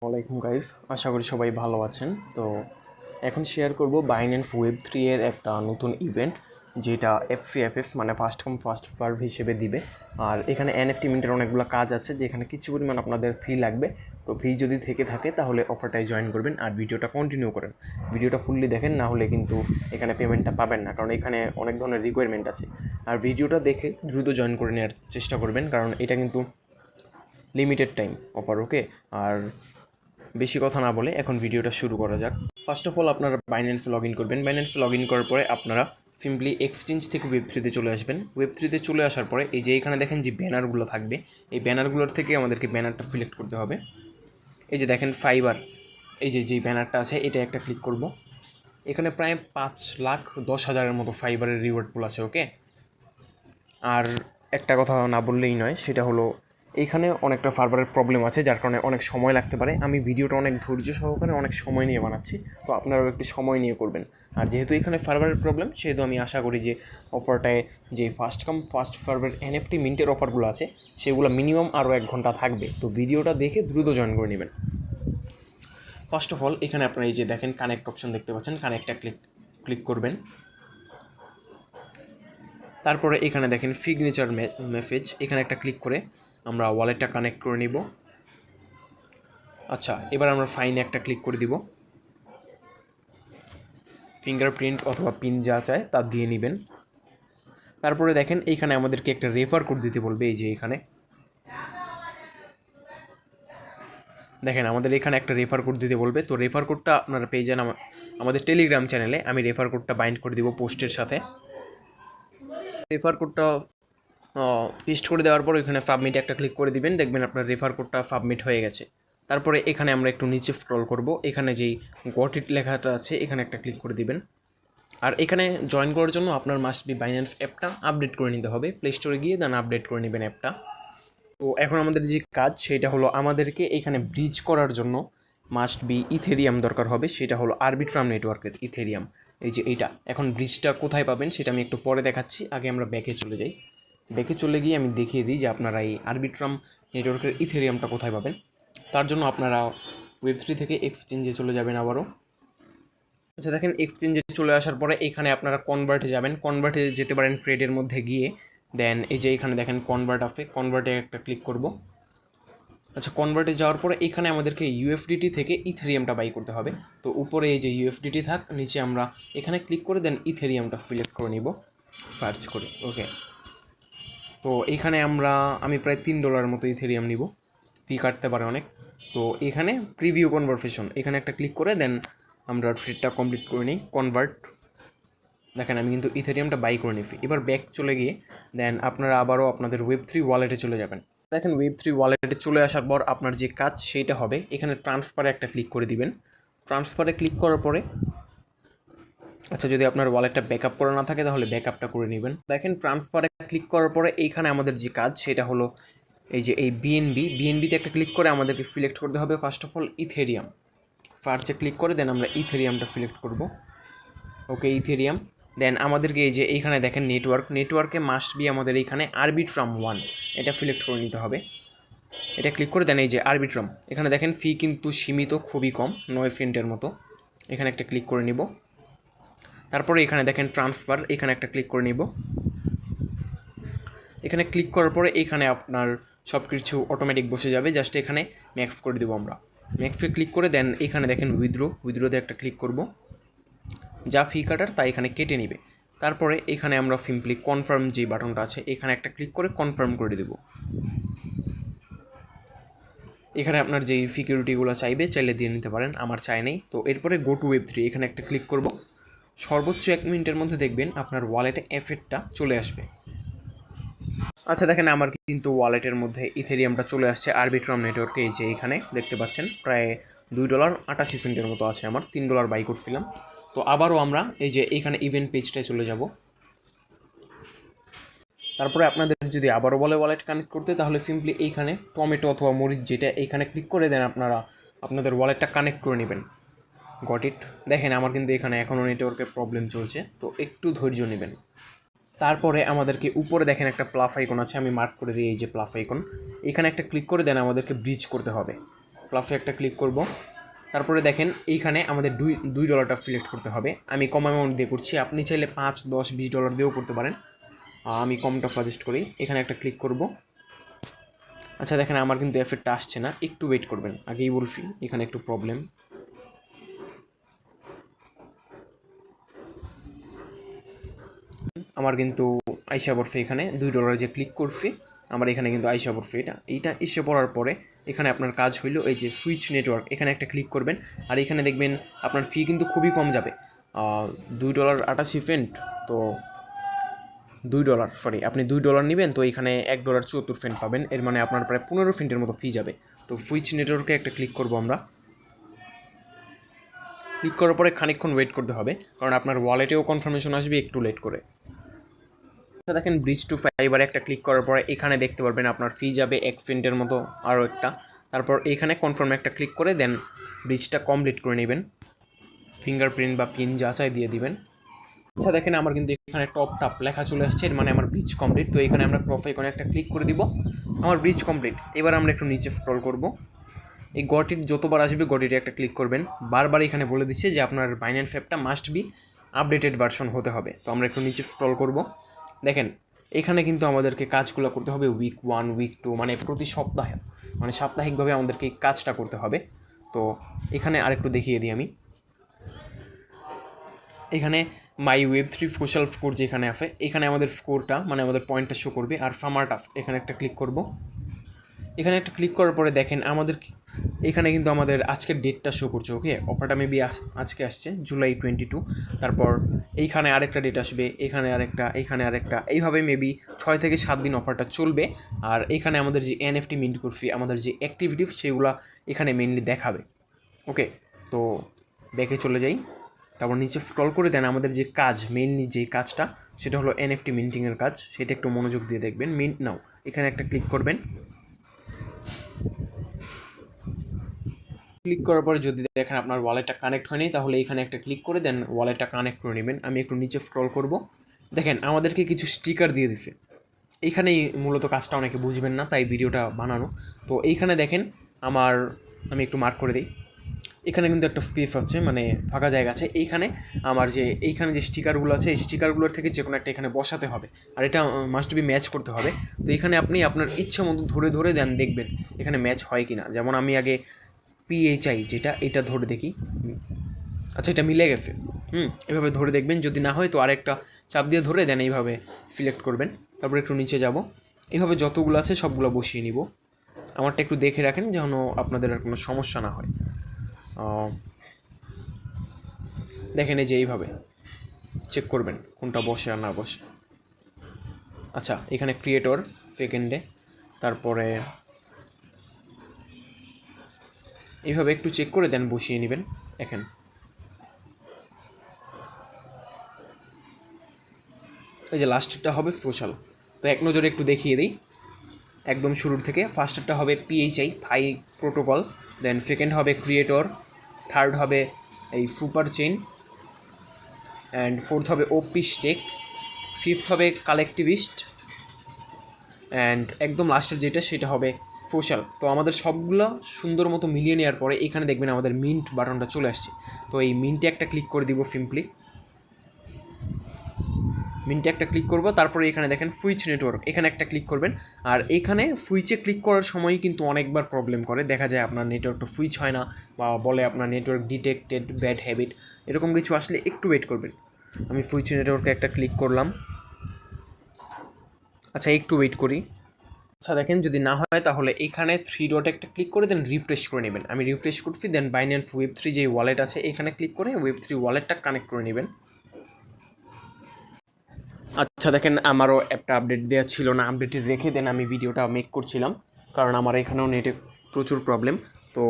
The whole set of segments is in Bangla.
ওয়ালাইকুম গাইস, আশা করি সবাই ভালো আছেন। তো এখন শেয়ার করব বাইন্যান্স ওয়েব3 এর একটা নতুন ইভেন্ট, যেটা এফপিএফএফ মানে ফার্স্ট কাম ফার্স্ট সার্ভ হিসেবে দিবে। আর এখানে এনএফটি মিন্টের অনেকগুলো কাজ আছে, যেখানে কিছু পরিমাণ আপনাদের ফি লাগবে। তো ফি যদি থেকে থাকে তাহলে অফারটায় জয়েন করবেন আর ভিডিওটা কন্টিনিউ করেন। ভিডিওটা ফুললি দেখেন, না হলে কিন্তু এখানে পেমেন্টটা পাবেন না, কারণ এখানে অনেক ধরনের রিকোয়ারমেন্ট আছে। আর ভিডিওটা দেখে দ্রুত জয়েন করে নেওয়ার চেষ্টা করবেন, কারণ এটা কিন্তু লিমিটেড টাইম অফার। ওকে, আর বেশি কথা না বলে এখন ভিডিওটা শুরু করা যাক। ফার্স্ট অফ অল আপনারা বাইন্যান্সে লগ ইন করবেন। বাইন্যান্সে লগ ইন করার পরে আপনারা সিম্পলি এক্সচেঞ্জ থেকে ওয়েব3তে চলে আসবেন। ওয়েব3তে চলে আসার পরে এই যে এখানে দেখেন যে ব্যানারগুলো থাকবে, এই ব্যানারগুলোর থেকে আমাদেরকে ব্যানারটা সিলেক্ট করতে হবে। এই যে দেখেন ফাইবার, এই যে যেই ব্যানারটা আছে এটা একটা ক্লিক করব। এখানে প্রায় 5,10,000-এর মতো ফাইবারের রিওয়ার্ড পুল আছে। ওকে, আর একটা কথা না বললেই নয়, সেটা হলো এইখানে অনেকটা সার্ভারের প্রবলেম আছে, যার কারণে অনেক সময় লাগতে পারে। আমি ভিডিওটা অনেক ধৈর্য সহকারে অনেক সময় নিয়ে বানাচ্ছি, তো আপনারাও একটু সময় নিয়ে করবেন। আর যেহেতু এখানে সার্ভারের প্রবলেম, সেহেতু আমি আশা করি যে অফারটায় যে ফার্স্ট কাম ফার্স্ট সার্ভের এনএফটি মিন্টের অফারগুলো আছে সেগুলো মিনিমাম আরও 1 ঘন্টা থাকবে। তো ভিডিওটা দেখে দ্রুত জয়েন করে নেবেন। ফার্স্ট অফ অল এখানে আপনারা এই যে দেখেন কানেক্ট অপশন দেখতে পাচ্ছেন, কানেক্টটা ক্লিক করবেন। তারপরে এখানে দেখেন সিগনেচার মেসেজ, এখানে একটা ক্লিক করে আমরা ওয়ালেটটা কানেক্ট করে নিব। আচ্ছা, এবার আমরা ফাইনে একটা ক্লিক করে দিব। ফিঙ্গারপ্রিন্ট অথবা পিন যা চায় তা দিয়ে নেবেন। তারপরে দেখেন এইখানে আমাদেরকে একটা রেফার কোড দিতে বলবে। এই যে এখানে দেখেন আমাদের এখানে একটা রেফার কোড দিতে বলবে। তো রেফার কোডটা আপনারা পেয়ে যান আমাদের টেলিগ্রাম চ্যানেলে। আমি রেফার কোডটা বাইন্ড করে দিব পোস্টের সাথে। রেফার কোডটা পেস্ট করে দেওয়ার পর এখানে সাবমিট একটা ক্লিক করে দিবেন, দেখবেন আপনার রেফার কোডটা সাবমিট হয়ে গেছে। তারপরে এখানে আমরা একটু নিচে স্ক্রল করব, এখানে যেই গট ইট লেখাটা আছে এখানে একটা ক্লিক করে দিবেন। আর এখানে জয়েন করার জন্য আপনার মাস্ট বি বাইন্যান্স অ্যাপটা আপডেট করে নিতে হবে। প্লে স্টোরে গিয়ে দেন আপডেট করে নেবেন অ্যাপটা। তো এখন আমাদের যে কাজ সেটা হলো, আমাদেরকে এখানে ব্রিজ করার জন্য মাস্ট বি ইথেরিয়াম দরকার হবে। সেটা হলো আরবিট্রাম নেটওয়ার্কের ইথেরিয়াম। এই যে এইটা, এখন ব্রিজটা কোথায় পাবেন সেটা আমি একটু পরে দেখাচ্ছি। আগে আমরা ব্যাকে চলে যাই। ব্যাকে চলে গিয়ে আমি দেখিয়ে দিই যে আপনারা এই আরবিট্রাম নেটওয়ার্কের ইথেরিয়ামটা কোথায় পাবেন। তার জন্য আপনারা ওয়েব3 থেকে এক্সচেঞ্জে চলে যাবেন আবারও। আচ্ছা দেখেন, এক্সচেঞ্জে চলে আসার পরে এখানে আপনারা কনভার্টে যাবেন। কনভার্টে যেতে পারেন ট্রেডের মধ্যে গিয়ে। দেন এই যে এখানে দেখেন কনভার্ট আছে, কনভার্টে একটা ক্লিক করব। আচ্ছা, কনভার্টে যাওয়ার পরে এখানে আমাদেরকে ইউএফডিটি থেকে ইথেরিয়ামটা বাই করতে হবে। তো উপরে এই যে ইউএফডিটি থাক, নিচে আমরা এখানে ক্লিক করে দেন ইথেরিয়ামটা সিলেক্ট করে নিব সার্চ করে। ওকে, তো এখানে আমি প্রায় $3 মতো ইথেরিয়াম নিব, ফি কাটতে পারে অনেক। তো এখানে প্রিভিউ কনভারসেশন এখানে একটা ক্লিক করে দেন আমরা ট্রেডটা কমপ্লিট করে নিই। কনভার্ট, দেখেন আমি কিন্তু ইথেরিয়ামটা বাই করে নিই। এবার ব্যাক চলে গিয়ে দেন আপনারা আবারও আপনাদের ওয়েব3 ওয়ালেটে চলে যাবেন। দেখেন ওয়েব3 ওয়ালেটে চলে আসার পর আপনার যে কাজ সেইটা হবে, এখানে ট্রান্সফারে একটা ক্লিক করে দিবেন। ট্রান্সফারে ক্লিক করার পরে আচ্ছা, যদি আপনার ওয়ালেটটা ব্যাকআপ করা না থাকে তাহলে ব্যাকআপটা করে নেবেন। দেখেন ট্রান্সফারে ক্লিক করার পরে এইখানে আমাদের যে কাজ সেটা হলো এই যে এই বিএনবিতে একটা ক্লিক করে আমাদেরকে সিলেক্ট করতে হবে ফার্স্ট অফ অল ইথেরিয়াম। ফার্স্টে ক্লিক করে দেন আমরা ইথেরিয়ামটা সিলেক্ট করব। ওকে, ইথেরিয়াম। দেন আমাদেরকে এই যে এইখানে দেখেন নেটওয়ার্কে মাস্ট বি আমাদের এইখানে আরবিট্রাম 1 এটা সিলেক্ট করে নিতে হবে। এটা ক্লিক করে দেন এই যে আরবিট্রাম। এখানে দেখেন ফি কিন্তু সীমিত, খুবই কম, 9 সেন্টের মতো। এখানে একটা ক্লিক করে নিব। তারপরে এখানে দেখেন ট্রান্সফার, এখানে একটা ক্লিক করে নিব। এখানে ক্লিক করার পরে এখানে আপনার সব কিছু অটোমেটিক বসে যাবে। জাস্ট এখানে ম্যাক্স করে দেবো আমরা। ম্যাক্সে ক্লিক করে দেন এখানে দেখেন উইথড্রোতে একটা ক্লিক করব। যা ফি কাটার তা এখানে কেটে নেবে। তারপরে এখানে আমরা সিম্পলি কনফার্ম যে বাটনটা আছে এখানে একটা ক্লিক করে কনফার্ম করে দেব। এখানে আপনার যেই সিকিউরিটিগুলো চাইলে দিয়ে নিতে পারেন, আমার চাই নেই। তো এরপরে গো টু ওয়েব3 এখানে একটা ক্লিক করব। সর্বোচ্চ 1 মিনিটের মধ্যে দেখবেন আপনার ওয়ালেটে এফেক্টটা চলে আসবে। আচ্ছা দেখেন, আমার কিন্তু ওয়ালেটের মধ্যে ইথেরিয়ামটা চলে আসছে আরবিট্রাম নেটওয়ার্কে। এই যে এখানে দেখতে পাচ্ছেন প্রায় $2.88 মতো আছে। আমার $3 বাই করছিলাম। তো আবারও আমরা এই যে এইখানে ইভেন্ট পেজটায় চলে যাব। তারপরে আপনাদের যদি আবারও বলে ওয়ালেট কানেক্ট করতে, তাহলে সিম্পলি এইখানে টমেটো অথবা মরিচ যেটা এইখানে ক্লিক করে দেন আপনারা আপনাদের ওয়ালেটটা কানেক্ট করে নেবেন। Got it. দেখেন আমার কিন্তু এখানে এখনও নেটওয়ার্কের প্রবলেম চলছে, তো একটু ধৈর্য নেবেন। তারপরে আমাদেরকে উপরে দেখেন একটা প্লাস আইকন আছে, আমি মার্ক করে দিই এই যে প্লাস আইকন। এখানে একটা ক্লিক করে দেন আমাদেরকে ব্রিজ করতে হবে। প্লাসে একটা ক্লিক করব। তারপরে দেখেন এইখানে আমাদের $2 সিলেক্ট করতে হবে। আমি কম অ্যামাউন্ট দিয়ে করছি, আপনি চাইলে $5, $10, $20 দিয়েও করতে পারেন। আমি কমটা সাজেস্ট করি। এখানে একটা ক্লিক করব। আচ্ছা দেখেন আমার কিন্তু এফেক্টটা আসছে না, একটু ওয়েট করবেন, আগেই বলছি এখানে একটু প্রবলেম। আমার কিন্তু আইসা পড়ছে এখানে $2 যে ক্লিক করছি আমার এখানে কিন্তু আইসা পড়ছে। এইটা এসে পড়ার পরে এখানে আপনার কাজ হইলো এই যে সুইচ নেটওয়ার্ক, এখানে একটা ক্লিক করবেন। আর এখানে দেখবেন আপনার ফি কিন্তু খুবই কম যাবে, $2.88। তো $2 আপনি $2 নেবেন, তো এখানে $1.74 পাবেন। এর মানে আপনার প্রায় 15 সেন্টের মতো ফি যাবে। তো সুইচ নেটওয়ার্কে একটা ক্লিক করব আমরা। ক্লিক করার পরে খানিকক্ষণ ওয়েট করতে হবে, কারণ আপনার ওয়ালেটেও কনফার্মেশন আসবে একটু লেট করে। দেখেন ব্রিজ টু ফাইবারে একটা ক্লিক করার পরে এখানে দেখতে পারবেন আপনার ফি যাবে 1 সেন্টের মতো আরও একটা। তারপর এখানে কনফার্মে একটা ক্লিক করে দেন ব্রিজটা কমপ্লিট করে নেবেন, ফিঙ্গারপ্রিন্ট বা পিন যাচাই দিয়ে দিবেন। আচ্ছা দেখেন আমার কিন্তু এখানে টপ টাপ লেখা চলে আসছে, এর মানে আমার ব্রিজ কমপ্লিট। তো এখানে আমরা প্রোফাইলে একটা ক্লিক করে দিব, আমার ব্রিজ কমপ্লিট। এবার আমরা একটু নিচে স্ক্রল করব, এই গটির যতবার আসবে গটিতে একটা ক্লিক করবেন। বারবার এখানে বলে দিচ্ছে যে আপনার বাইন্যান্স অ্যাপটা মাস্ট বি আপডেটেড ভার্সন হতে হবে। তো আমরা একটু নিচে স্ক্রল করব। দেখেন এখানে কিন্তু আমাদেরকে কাজগুলো করতে হবে উইক 1, উইক 2, মানে প্রতি সপ্তাহে, মানে সাপ্তাহিকভাবে আমাদেরকে এই কাজটা করতে হবে। তো এখানে আরেকটু দেখিয়ে দিই আমি। এখানে মাই Web3 সোশ্যাল স্কোর যেখানে আছে, এখানে আমাদের স্কোরটা মানে আমাদের পয়েন্টটা শো করবে। আর ফার্মারটা এখানে একটা ক্লিক করব। এখানে একটা ক্লিক করার পরে দেখেন আমাদের এখানে কিন্তু আমাদের আজকের ডেটটা শো করছে। ওকে, অফারটা মেবি আজকে আসছে July 22। তারপর এইখানে আরেকটা ডেট আসবে, এখানে আরেকটা, এইখানে আরেকটা, এইভাবে মেবি 6 থেকে 7 দিন অফারটা চলবে। আর এখানে আমাদের যে NFT মিন্ট করছি, আমাদের যে অ্যাক্টিভিটিস সেগুলো এখানে মেনলি দেখাবে। ওকে, তো ব্যাকে চলে যাই। তারপর নিচে স্ক্রল করে দেন আমাদের যে কাজ, মেইনলি যে কাজটা সেটা হলো NFT মিন্টিংয়ের কাজ, সেটা একটু মনোযোগ দিয়ে দেখবেন। মিন্ট নাও এখানে একটা ক্লিক করবেন। ক্লিক করার পরে যদি দেখেন আপনার ওয়ালেটটা কানেক্ট হয়নি, তাহলে এখানে একটা ক্লিক করে দেন ওয়ালেটটা কানেক্ট করে নেবেন। আমি একটু নিচে স্ক্রল করব, দেখেন আমাদেরকে কিছু স্টিকার দিয়ে দিছে। এইখানেই মূলত কাজটা অনেকে বুঝবেন না, তাই ভিডিওটা বানানো। তো এইখানে দেখেন আমি একটু মার্ক করে দিই, এখানে কিন্তু একটা স্পেস আছে, মানে ফাঁকা জায়গা আছে। এইখানে আমার এইখানে যে স্টিকারগুলো আছে, এই স্টিকারগুলোর থেকে যে কোনো একটা এখানে বসাতে হবে, আর এটা মাস্ট বি ম্যাচ করতে হবে। তো এখানে আপনি আপনার ইচ্ছা মতো ধরে ধরে দেন, দেখবেন এখানে ম্যাচ হয় কি না। যেমন আমি আগে PHI যেটা, এটা ধরে দেখি, আচ্ছা এটা মিলে গেছে। এভাবে ধরে দেখবেন, যদি না হয় তো আরেকটা চাপ দিয়ে ধরে দেন, এইভাবে সিলেক্ট করবেন। তারপর একটু নিচে যাব, এইভাবে যতগুলো আছে সবগুলো বসিয়ে নিব। আমারটা একটু দেখে রাখেন যেন আপনাদের আর কোনো সমস্যা না হয়। দেখেন এই যে এইভাবে চেক করবেন কোনটা বসে আর না বসে। আচ্ছা এখানে ক্রিয়েটর সেকেন্ডে, তারপরে এইভাবে একটু চেক করে দেন, বসিয়ে নেবেন। দেখেন এই যে লাস্টেরটা হবে সোশ্যাল। তো এক নজরে একটু দেখিয়ে দিই একদম শুরুর থেকে। ফার্স্টেরটা হবে PHI phi protocol, then second হবে ক্রিয়েটর, থার্ড হবে এই সুপার চেইন, অ্যান্ড ফোর্থ হবে ওপি স্টেক, ফিফথ হবে কালেকটিভিস্ট, অ্যান্ড একদম লাস্টের যেটা সেটা হবে সোশ্যাল। তো আমাদের সবগুলো সুন্দর মতো মিলিয়ে নেওয়ার পরে এখানে দেখবেন আমাদের মিন্ট বাটনটা চলে আসছে। তো এই মিন্টে একটা ক্লিক করে দিব, সিম্পলি মিন্টে একটা ক্লিক করব। তারপরে এখানে দেখেন সুইচ নেটওয়ার্ক, এখানে একটা ক্লিক করবেন। আর এখানে সুইচে ক্লিক করার সময়ই কিন্তু অনেকবার প্রবলেম করে, দেখা যায় আপনার নেটওয়ার্কটা সুইচ হয় না, বা বলে আপনার নেটওয়ার্ক ডিটেক্টেড ব্যাড হ্যাবিট, এরকম কিছু আসলে একটু ওয়েট করবেন। আমি সুইচ নেটওয়ার্কে একটা ক্লিক করলাম। আচ্ছা একটু ওয়েট করি। আচ্ছা দেখেন যদি না হয় তাহলে এখানে 3 ডটে একটা ক্লিক করে দেন রিফ্রেশ করে নেবেন। আমি রিফ্রেশ করছি, দেন বাইন্যান্স Web3 যে ওয়ালেট আছে এখানে ক্লিক করে Web3 ওয়ালেটটা কানেক্ট করে নেবেন। আচ্ছা দেখেন আমারও একটা আপডেট দেওয়া ছিল না, আপডেটে রেখে দেন আমি ভিডিওটা মেক করছিলাম, কারণ আমার এখানেও নেটে প্রচুর প্রবলেম। তো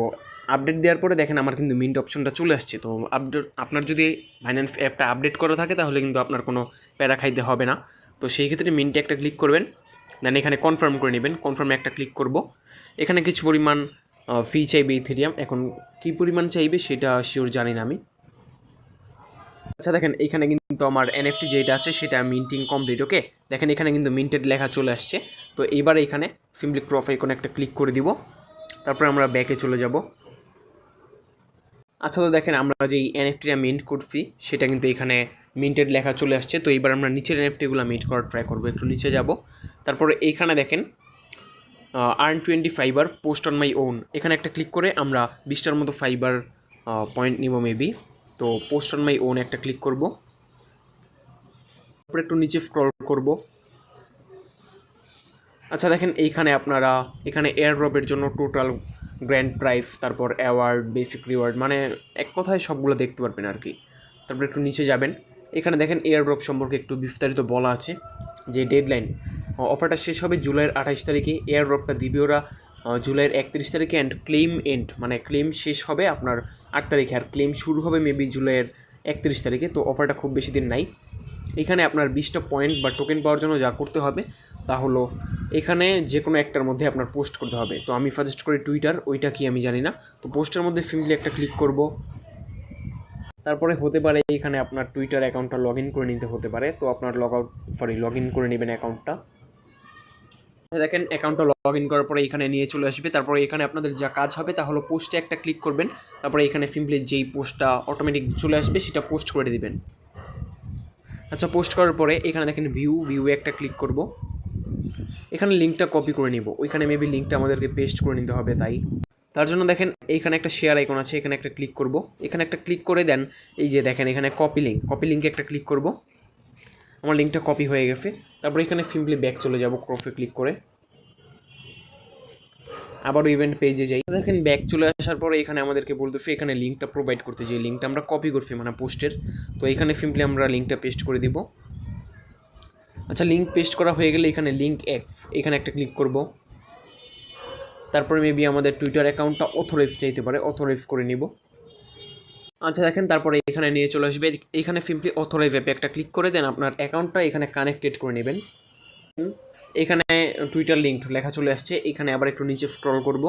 আপডেট দেওয়ার পরে দেখেন আমার কিন্তু মিন্ট অপশনটা চলে আসছে। তো আপডেট আপনার যদি বাইন্যান্স অ্যাপটা আপডেট করা থাকে তাহলে কিন্তু আপনার কোনো প্যারা খাইতে হবে না। তো সেই ক্ষেত্রে মিন্টে একটা ক্লিক করবেন, দেন এখানে কনফার্ম করে নেবেন। কনফার্মে একটা ক্লিক করব। এখানে কিছু পরিমাণ ফি চাইবে ইথেরিয়াম, এখন কী পরিমাণ চাইবে সেটা শিওর জানি না আমি। আচ্ছা দেখেন এইখানে কিন্তু আমার NFT যেটা আছে সেটা মিন্টিং কমপ্লিট। ওকে, দেখেন এখানে কিন্তু মিন্টেড লেখা চলে আসছে। তো এইবার এখানে সিম্পলি ক্রপ আইকনে একটা ক্লিক করে দিব। তারপরে আমরা ব্যাকে চলে যাব। আচ্ছা, তো দেখেন আমরা যেই এনএফটিটা মিন্ট করছি সেটা কিন্তু এখানে মিন্টেড লেখা চলে আসছে। তো এইবার আমরা নিচের এনএফটিগুলো মিন্ট করার ট্রাই করবো। একটু নিচে যাব, তারপরে এইখানে দেখেন earn 20 fibre post on my own, এখানে একটা ক্লিক করে আমরা 20টার মতো ফাইবার পয়েন্ট নিব মেবি। তো পোস্ট অন মাই ওন একটা ক্লিক করব, তারপরে একটু নিচে স্ক্রল করব। আচ্ছা দেখেন এইখানে আপনারা এখানে এয়ার ড্রপের জন্য টোটাল গ্র্যান্ড প্রাইজ, তারপর অ্যাওয়ার্ড, বেসিক রিওয়ার্ড, মানে এক কথায় সবগুলো দেখতে পারবেন আর কি। তারপরে একটু নিচে যাবেন, এখানে দেখেন এয়ার ড্রপ সম্পর্কে একটু বিস্তারিত বলা আছে। যে ডেডলাইন, অফারটা শেষ হবে জুলাইয়ের 28 তারিখে, এয়ার ড্রপটা দিবে ওরা জুলাইয়ের 31 তারিখে, অ্যান্ড ক্লেম এন্ড মানে ক্লেম শেষ হবে আপনার 8 তারিখে, আর ক্লেম শুরু হবে মেবি জুলাইয়ের 31 তারিখে। তো অফারটা খুব বেশি দিন নাই। এখানে আপনার 20টা পয়েন্ট বা টোকেন পাওয়ার জন্য যা করতে হবে তা হলো এখানে যে কোনো একটার মধ্যে আপনার পোস্ট করতে হবে। তো আমি সাজেস্ট করি টুইটার, ওইটা কি আমি জানি না। তো পোস্টের মধ্যে সিম্পলি একটা ক্লিক করব, তারপরে হতে পারে এখানে আপনার টুইটার অ্যাকাউন্টটা লগ ইন করে নিতে হতে পারে। তো আপনার লগ ইন করে নেবেন অ্যাকাউন্টটা। দেখেন অ্যাকাউন্টটা লগ ইন করার পরে এখানে নিয়ে চলে আসবে। তারপরে এখানে আপনাদের যা কাজ হবে তা হলো পোস্টে একটা ক্লিক করবেন, তারপরে এখানে সিম্পলি যেই পোস্টটা অটোমেটিক চলে আসবে সেটা পোস্ট করে দিবেন। আচ্ছা, পোস্ট করার পরে এখানে দেখেন ভিউয়ে একটা ক্লিক করব, এখানে লিঙ্কটা কপি করে নিব। ওইখানে মেবি লিঙ্কটা আমাদেরকে পেস্ট করে নিতে হবে, তার জন্য দেখেন এইখানে একটা শেয়ার আইকন আছে, এখানে একটা ক্লিক করব। এখানে একটা ক্লিক করে দেন, এই যে দেখেন এখানে কপি লিঙ্কে একটা ক্লিক করব। আমার লিঙ্কটা কপি হয়ে গেছে। তারপরে এখানে সিম্পলি ব্যাক চলে যাব ক্রপে ক্লিক করে, আবার ইভেন্ট পেজে যাই। দেখেন ব্যাক চলে আসার পরে এখানে আমাদেরকে বলতেছে এখানে লিঙ্কটা প্রোভাইড করতে, যে লিঙ্কটা আমরা কপি করছি মানে পোস্টের। তো এখানে সিম্পলি আমরা লিঙ্কটা পেস্ট করে দিব। আচ্ছা, লিঙ্ক পেস্ট করা হয়ে গেলে এখানে লিঙ্ক এক্স, এখানে একটা ক্লিক করব। তারপরে মেবি আমাদের টুইটার অ্যাকাউন্টটা অথরাইজ চাইতে পারে, অথরাইজ করে নিব। আচ্ছা দেখেন, তারপরে এখানে নিয়ে চলে আসবে, এখানে সিম্পলি অথরাইজ অ্যাপে একটা ক্লিক করে দেন আপনার অ্যাকাউন্টটা এখানে কানেক্টেড করে নেবেন। এখানে টুইটার লিঙ্ক লেখা চলে আসছে, এখানে আবার একটু নিচে স্ক্রল করব।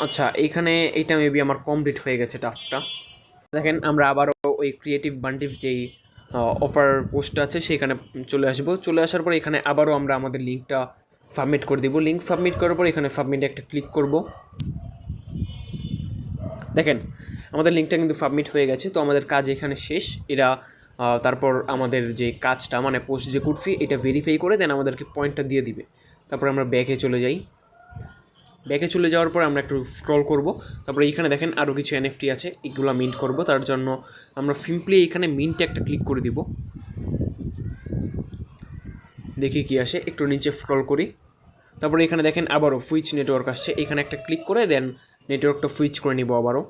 আচ্ছা, এখানে এইটা মেবি আমার কমপ্লিট হয়ে গেছে টাস্কটা। দেখেন আমরা আবারও ওই ক্রিয়েটিভ বান্টিভ যেই অফার পোস্টটা আছে সেখানে চলে আসবো। চলে আসার পর এখানে আবারও আমরা আমাদের লিঙ্কটা সাবমিট করে দিব। লিঙ্ক সাবমিট করার পর এখানে সাবমিটে একটা ক্লিক করব। দেখেন আমাদের লিঙ্কটা কিন্তু সাবমিট হয়ে গেছে। তো আমাদের কাজ এখানে শেষ। এরা তারপর আমাদের যে কাজটা মানে পোস্ট যে করছি এটা ভেরিফাই করে দেন আমাদেরকে পয়েন্টটা দিয়ে দিবে। তারপর আমরা ব্যাকে চলে যাই। ব্যাকে চলে যাওয়ার পর আমরা একটু স্ক্রল করব। তারপরে এইখানে দেখেন আরও কিছু এনএফটি আছে, এগুলো মিন্ট করব। তার জন্য আমরা সিম্পলি এখানে মিন্টে একটা ক্লিক করে দিব। দেখি কি আসে, একটু নিচে স্ক্রল করি। তারপরে এখানে দেখেন আবারও সুইচ নেটওয়ার্ক আসছে, এখানে একটা ক্লিক করে দেন নেটওয়ার্কটা সুইচ করে নিব আবারও।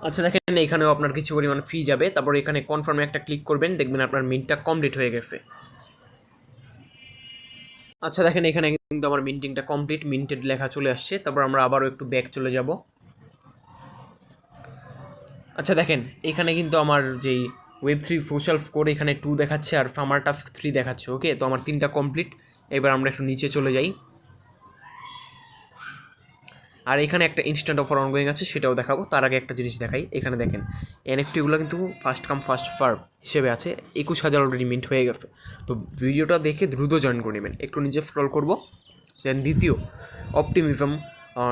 আচ্ছা দেখেন এখানেও আপনার কিছু পরিমাণ ফি যাবে। তারপর এখানে কনফার্মে একটা ক্লিক করবেন, দেখবেন আপনার মিন্টটা কমপ্লিট হয়ে গেছে। আচ্ছা দেখেন এখানে কিন্তু আমার মিন্টিংটা কমপ্লিট, মিন্টেড লেখা চলে আসছে। তারপর আমরা আবারও একটু ব্যাক চলে যাব। আচ্ছা দেখেন এখানে কিন্তু আমার যেই Web3 সোশ্যাল স্কোর এখানে 2 দেখাচ্ছে আর ফার্মার টাস্ক 3 দেখাচ্ছে। ওকে, তো আমার 3টা কমপ্লিট। এবার আমরা একটু নিচে চলে যাই, আর এখানে একটা ইনস্ট্যান্ট অফার অনগোয়িং আছে সেটাও দেখাবো। তার আগে একটা জিনিস দেখাই, এখানে দেখেন এনএফটিগুলো কিন্তু ফার্স্ট কাম ফার্স্ট সার্ভ হিসেবে আছে। 21,000 অলরেডি মিন্ট হয়ে গেছে। তো ভিডিওটা দেখে দ্রুত জয়েন করে নেবেন। একটু নিচে স্ক্রল করব, দেন দ্বিতীয় অপটিমিজম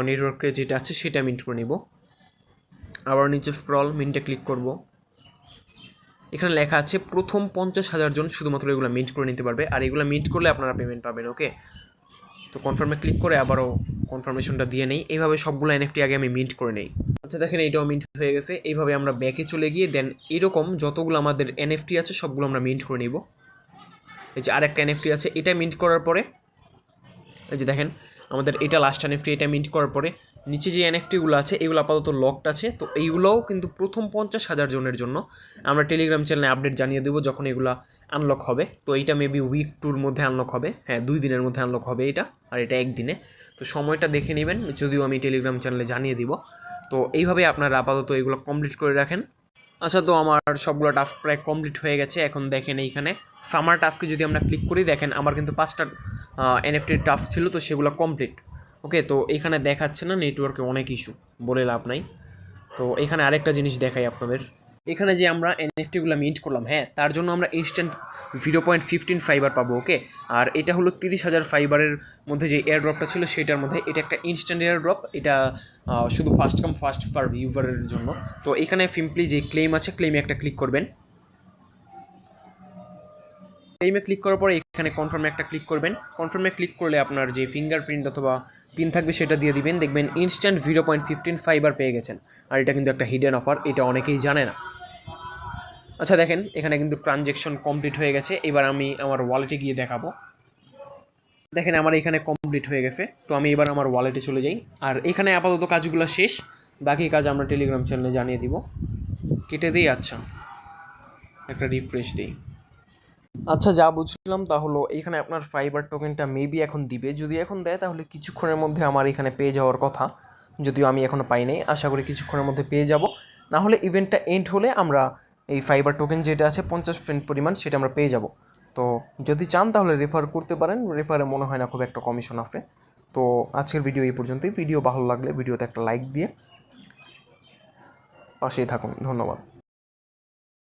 নেটওয়ার্কে যেটা আছে সেটা মিন্ট করে নিব। আবার নিচে স্ক্রল, মিন্টে ক্লিক করব। এখানে লেখা আছে প্রথম 50,000 জন শুধুমাত্র এগুলো মিন্ট করে নিতে পারবে, আর এগুলো মিন্ট করলে আপনারা পেমেন্ট পাবেন। ওকে, তো কনফার্মে ক্লিক করে আবারও কনফার্মেশনটা দিয়ে নেই। এইভাবে সবগুলো এনএফটি আগে আমি মিন্ট করে নেই। আচ্ছা দেখেন এইটাও মিন্ট হয়ে গেছে। এইভাবে আমরা ব্যাকে চলে গিয়ে দেন এরকম যতগুলো আমাদের এনএফটি আছে সবগুলো আমরা মিন্ট করে নিব। এই যে আরেকটা এনএফটি আছে, এটা মিন্ট করার পরে এই যে দেখেন আমাদের এটা লাস্ট এনএফটি, এটা মিন্ট করার পরে নিচে যে এনএফটিগুলো আছে এগুলো আপাতত লকড আছে। তো এইগুলোও কিন্তু প্রথম 50,000 জনের জন্য আমরা টেলিগ্রাম চ্যানেলে আপডেট জানিয়ে দেবো যখন এগুলো আনলক হবে। তো এইটা মেবি উইক 2-র মধ্যে আনলক হবে। হ্যাঁ, 2 দিনের মধ্যে আনলক হবে এটা, আর এটা 1 দিনে। তো সময়টা দেখে নেবেন, যদিও আমি টেলিগ্রাম চ্যানেলে জানিয়ে দিব। তো এইভাবে আপনারা আপাতত এগুলো কমপ্লিট করে রাখেন। আচ্ছা, তো আমার সবগুলো টাস্ক প্রায় কমপ্লিট হয়ে গেছে। এখন দেখেন এইখানে ফার্মার টাস্কে যদি আমরা ক্লিক করি, দেখেন আমার কিন্তু 5টা এনএফটির টাস্ক ছিল, তো সেগুলো কমপ্লিট। ওকে, তো এখানে দেখাচ্ছে না নেটওয়ার্কে অনেক ইস্যু, বলে লাভ নাই। তো এখানে আরেকটা জিনিস দেখাই আপনাদের। এখানে যে আমরা এনএফটিগুলো মিন্ট করলাম, হ্যাঁ, তার জন্য আমরা ইনস্ট্যান্ট 0.15 ফাইবার পাবো, ওকে। আর এটা হলো 30,000 ফাইবারের মধ্যে যে এয়ার ড্রপটা ছিল সেটার মধ্যে, এটা একটা ইনস্ট্যান্ট এয়ার ড্রপ, এটা শুধু ফার্স্ট কাম ফার্স্ট ফার ইউজারের জন্য। তো এখানে সিম্পলি যে ক্লেম আছে, ক্লেমে একটা ক্লিক করবেন। ক্লেমে ক্লিক করার পরে এখানে কনফার্মে একটা ক্লিক করবেন। কনফার্মে ক্লিক করলে আপনার যে ফিঙ্গারপ্রিন্ট অথবা পিন থাকবে সেটা দিয়ে দিবেন, দেখবেন ইনস্ট্যান্ট 0.15 ফাইবার পেয়ে গেছেন। আর এটা কিন্তু একটা হিডেন অফার, এটা অনেকেই জানে না। আচ্ছা দেখেন, এখানে কিন্তু ট্রানজ্যাকশন কমপ্লিট হয়ে গেছে। এবার আমি আমার ওয়ালেটে গিয়ে দেখাবো। দেখেন আমার এখানে কমপ্লিট হয়ে গেছে। তো আমি এবার আমার ওয়ালেটে চলে যাই। আর এখানে আপাতত কাজগুলো শেষ, বাকি কাজ আমরা টেলিগ্রাম চ্যানেলে জানিয়ে দিব। কেটে দিই, আচ্ছা একটা রিফ্রেশ দিই। আচ্ছা, যা বুঝলাম তা হলো এখানে আপনার ফাইবার টোকেনটা মেবি এখন দিবে। যদি এখন দেয় তাহলে কিছুক্ষণের মধ্যে আমার এখানে পেয়ে যাওয়ার কথা, যদিও আমি এখনও পাই নাই। আশা করি কিছুক্ষণের মধ্যে পেয়ে যাব। না হলে ইভেন্টটা এন্ড হলে আমরা এই ফাইবার টোকেন যেটা আছে 50% পরিমাণ, সেটা আমরা পেয়ে যাব। তো যদি চান তাহলে রেফার করতে পারেন, রেফারে মনে হয় না খুব একটা কমিশন আছে। তো আজকের ভিডিও এই পর্যন্তই। ভিডিও ভালো লাগলে ভিডিওতে একটা লাইক দিয়ে পাশেই থাকুন। ধন্যবাদ।